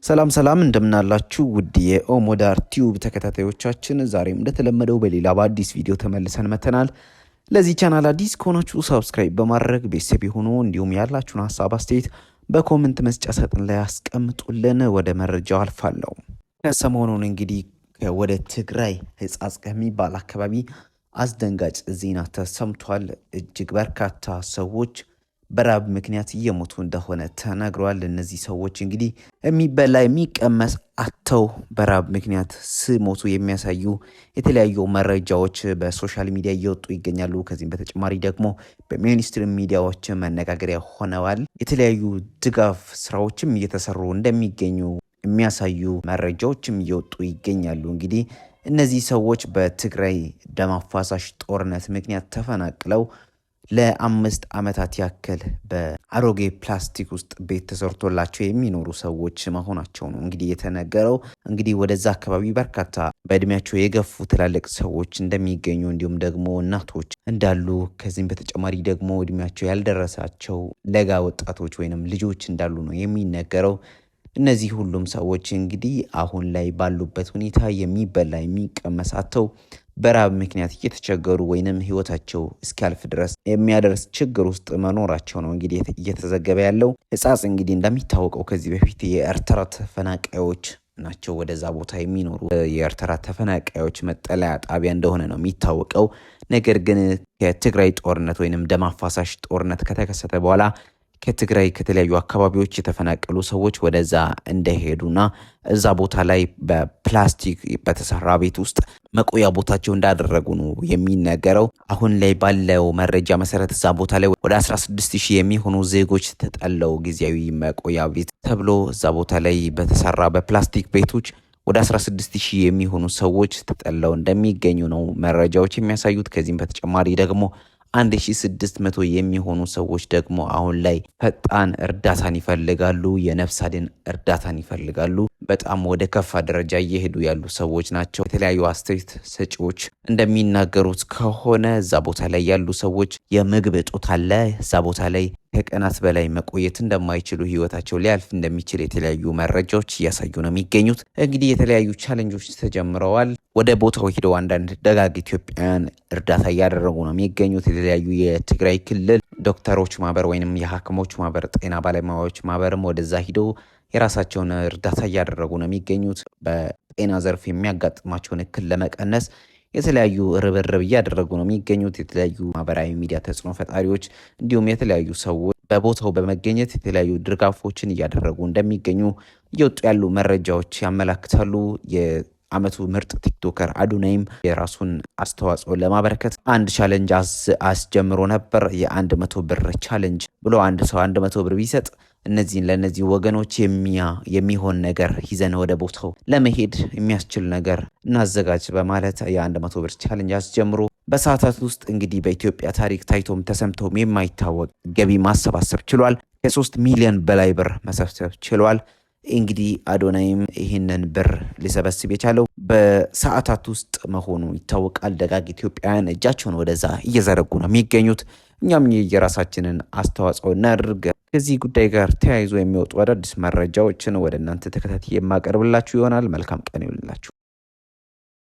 ሰላም እንደምናላችሁ ውድ የኦሞዳር ቲዩብ ተከታታዮቻችን፣ ዛሬም እንደተለመደው በሌላ በአዲስ ቪዲዮ ተመልሰን መተናል። ለዚህ ቻናል አዲስ ከሆናችሁ ሰብስክራይብ በማድረግ ቤተሰብ ይሁኑ። እንዲሁም ያላችሁን ሀሳብ አስተያየት በኮሜንት መስጫ ሳጥን ላይ አስቀምጡልን። ወደ መረጃው አልፋለሁ። ከሰሞኑን እንግዲህ ወደ ትግራይ ህጻጽ ከሚባል አካባቢ አስደንጋጭ ዜና ተሰምቷል። እጅግ በርካታ ሰዎች በራብ ምክንያት እየሞቱ እንደሆነ ተነግሯል። እነዚህ ሰዎች እንግዲህ የሚበላ የሚቀመስ አጥተው በራብ ምክንያት ሲሞቱ የሚያሳዩ የተለያዩ መረጃዎች በሶሻል ሚዲያ እየወጡ ይገኛሉ። ከዚህም በተጨማሪ ደግሞ በሜንስትሪም ሚዲያዎች መነጋገሪያ ሆነዋል። የተለያዩ ድጋፍ ስራዎችም እየተሰሩ እንደሚገኙ የሚያሳዩ መረጃዎችም እየወጡ ይገኛሉ። እንግዲህ እነዚህ ሰዎች በትግራይ ደም አፋሳሽ ጦርነት ምክንያት ተፈናቅለው ለ5 ዓመታት ያክል በአሮጌ ፕላስቲክ ውስጥ ቤት ተሰርቶላቸው የሚኖሩ ሰዎች መሆናቸው ነው እንግዲህ የተነገረው። እንግዲህ ወደዛ አካባቢ በርካታ በእድሜያቸው የገፉ ትላልቅ ሰዎች እንደሚገኙ እንዲሁም ደግሞ እናቶች እንዳሉ፣ ከዚህም በተጨማሪ ደግሞ እድሜያቸው ያልደረሳቸው ለጋ ወጣቶች ወይንም ልጆች እንዳሉ ነው የሚነገረው። እነዚህ ሁሉም ሰዎች እንግዲህ አሁን ላይ ባሉበት ሁኔታ የሚበላ የሚቀመስ አጥተው በራብ ምክንያት እየተቸገሩ ወይንም ህይወታቸው እስኪያልፍ ድረስ የሚያደርስ ችግር ውስጥ መኖራቸው ነው እንግዲህ እየተዘገበ ያለው። ህጻጽ እንግዲህ እንደሚታወቀው ከዚህ በፊት የኤርትራ ተፈናቃዮች ናቸው ወደዛ ቦታ የሚኖሩ የኤርትራ ተፈናቃዮች መጠለያ ጣቢያ እንደሆነ ነው የሚታወቀው። ነገር ግን የትግራይ ጦርነት ወይንም ደም አፋሳሽ ጦርነት ከተከሰተ በኋላ ከትግራይ ከተለያዩ አካባቢዎች የተፈናቀሉ ሰዎች ወደዛ እንደሄዱና እዛ ቦታ ላይ በፕላስቲክ በተሰራ ቤት ውስጥ መቆያ ቦታቸው እንዳደረጉ ነው የሚነገረው። አሁን ላይ ባለው መረጃ መሰረት እዛ ቦታ ላይ ወደ 16,000 የሚሆኑ ዜጎች ተጠለው ጊዜያዊ መቆያ ቤት ተብሎ እዛ ቦታ ላይ በተሰራ በፕላስቲክ ቤቶች ወደ 16,000 የሚሆኑ ሰዎች ተጠለው እንደሚገኙ ነው መረጃዎች የሚያሳዩት። ከዚህም በተጨማሪ ደግሞ 1600 የሚሆኑ ሰዎች ደግሞ አሁን ላይ ፈጣን እርዳታን ይፈልጋሉ፣ የነፍስ አድን እርዳታን ይፈልጋሉ። በጣም ወደ ከፋ ደረጃ እየሄዱ ያሉ ሰዎች ናቸው። የተለያዩ አስተያየት ሰጪዎች እንደሚናገሩት ከሆነ እዛ ቦታ ላይ ያሉ ሰዎች የምግብ እጦት አለ። እዛ ቦታ ላይ ከቀናት በላይ መቆየት እንደማይችሉ፣ ህይወታቸው ሊያልፍ እንደሚችል የተለያዩ መረጃዎች እያሳዩ ነው የሚገኙት። እንግዲህ የተለያዩ ቻሌንጆች ተጀምረዋል። ወደ ቦታው ሄደው አንዳንድ ደጋግ ኢትዮጵያውያን እርዳታ እያደረጉ ነው የሚገኙት። የተለያዩ የትግራይ ክልል ዶክተሮች ማህበር ወይንም የሐኪሞች ማህበር፣ ጤና ባለሙያዎች ማህበርም ወደዛ ሂደው የራሳቸውን እርዳታ እያደረጉ ነው የሚገኙት። በጤና ዘርፍ የሚያጋጥማቸውን እክል ለመቀነስ የተለያዩ ርብርብ እያደረጉ ነው የሚገኙት። የተለያዩ ማህበራዊ ሚዲያ ተጽዕኖ ፈጣሪዎች እንዲሁም የተለያዩ ሰዎች በቦታው በመገኘት የተለያዩ ድጋፎችን እያደረጉ እንደሚገኙ እየወጡ ያሉ መረጃዎች ያመላክታሉ። የአመቱ ምርጥ ቲክቶከር አዶናይም የራሱን አስተዋጽኦ ለማበረከት አንድ ቻሌንጅ አስጀምሮ ነበር። የ100 ብር ቻሌንጅ ብሎ አንድ ሰው 100 ብር ቢሰጥ ለነዚህ ወገኖች የሚሆን ነገር ይዘን ወደ ቦታው ለመሄድ የሚያስችል ነገር እናዘጋጅ በማለት የ100 ብር ቻሌንጅ አስጀምሮ በሰዓታት ውስጥ እንግዲህ በኢትዮጵያ ታሪክ ታይቶም ተሰምቶም የማይታወቅ ገቢ ማሰባሰብ ችሏል። ከ3 ሚሊዮን በላይ ብር መሰብሰብ ችሏል። እንግዲህ አዶናይም ይህንን ብር ሊሰበስብ የቻለው በሰዓታት ውስጥ መሆኑ ይታወቃል። ደጋግ ኢትዮጵያውያን እጃቸውን ወደዛ እየዘረጉ ነው የሚገኙት። እኛም የራሳችንን አስተዋጽኦ እናድርግ። ከዚህ ጉዳይ ጋር ተያይዞ የሚወጡ አዳዲስ መረጃዎችን ወደ እናንተ ተከታታይ የማቀርብላችሁ ይሆናል። መልካም ቀን ይሁንላችሁ።